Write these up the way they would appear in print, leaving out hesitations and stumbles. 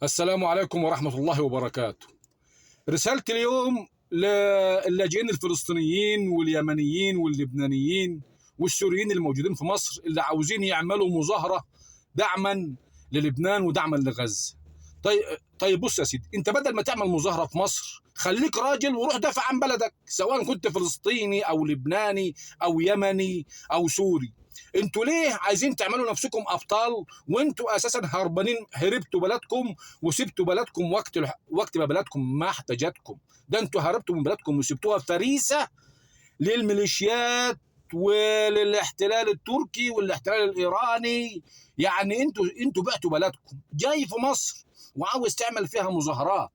السلام عليكم ورحمة الله وبركاته. رسالتي اليوم للاجئين الفلسطينيين واليمنيين واللبنانيين والسوريين الموجودين في مصر اللي عاوزين يعملوا مظاهرة دعما للبنان ودعما لغزة. طيب طيب، بص يا سيدي، انت بدل ما تعمل مظاهرة في مصر خليك راجل وروح دافع عن بلدك، سواء كنت فلسطيني او لبناني او يمني او سوري. انتوا ليه عايزين تعملوا نفسكم ابطال وانتوا اساسا هربانين؟ هربتوا بلدكم وسبتوا بلدكم وقت ما بلدكم ما احتاجتكم. ده انتوا هربتوا من بلدكم وسبتوها فريسه للميليشيات وللاحتلال التركي والاحتلال الايراني. يعني انتوا بعتوا بلدكم، جاي في مصر وعاوز تعمل فيها مظاهرات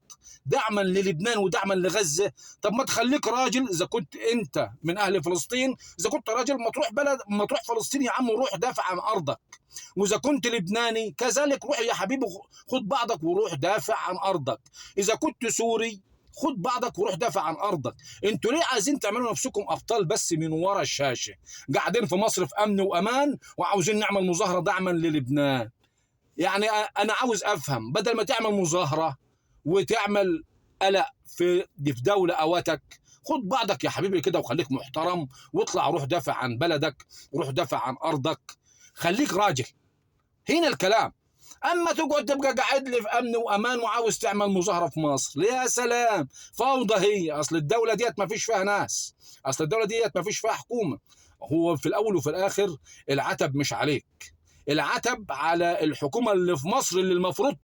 دعما للبنان ودعما لغزه. طب ما تخليك راجل، اذا كنت انت من اهل فلسطين، اذا كنت راجل ما تروح فلسطين يا عم وروح دافع عن ارضك. واذا كنت لبناني كذلك روح يا حبيبي، خد بعضك وروح دافع عن ارضك. اذا كنت سوري خد بعضك وروح دافع عن ارضك. انتوا ليه عايزين تعملوا نفسكم ابطال بس من ورا الشاشه؟ قاعدين في مصر في امن وامان وعاوزين نعمل مظاهره دعما للبنان. يعني انا عاوز افهم، بدل ما تعمل مظاهره وتعمل قلق في دوله اواتك، خد بعضك يا حبيبي كده وخليك محترم واطلع روح دافع عن بلدك، روح دافع عن ارضك، خليك راجل. هنا الكلام. اما تقعد تبقى قاعد لي في امن وامان وعاوز تعمل مظاهره في مصر، يا سلام، فوضى. هي اصل الدوله ديت ما فيش فيها ناس، اصل الدوله ديت ما فيش فيها حكومه. هو في الاول وفي الاخر العتب مش عليك، العتب على الحكومه اللي في مصر اللي المفروض